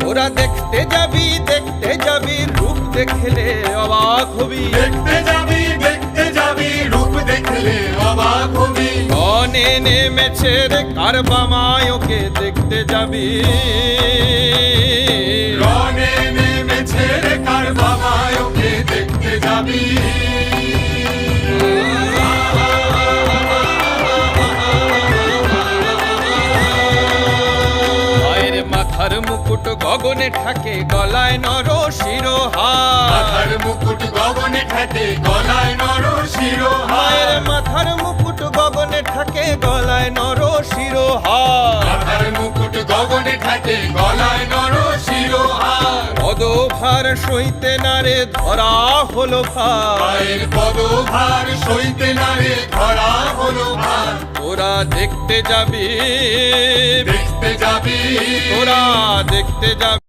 তোরা দেখতে যাবি রূপ দেখলে অবাক হবি। দেখতে যাবি রূপ দেখলে অবাক হবি। কনে নেমেছে রে কারবা মায়োকে দেখতে যাবি। রনে নেমেছে রে কারবা মায়োকে দেখতে যাবি। মায়ের মাথার মুকুট গগনে ঠাকে গলায় নর শিরোহার। মাথার মুকুট গগনে ঠাকে গলায় নর শিরোহার। মায়ের মাথার মুকুট গগনে ঠাকে গলায় নর শিরোহার। মাথার মুকুট গগনে ঠাকে গলায় নর শিরোহার। পদভার সইতে নারে ধরা হলো ভার। মায়ের পদভার সইতে না রে ধরা হলো ভার। তোরা দেখতে যাবি দেখতে যাবি তোরা দেখতে যাবি।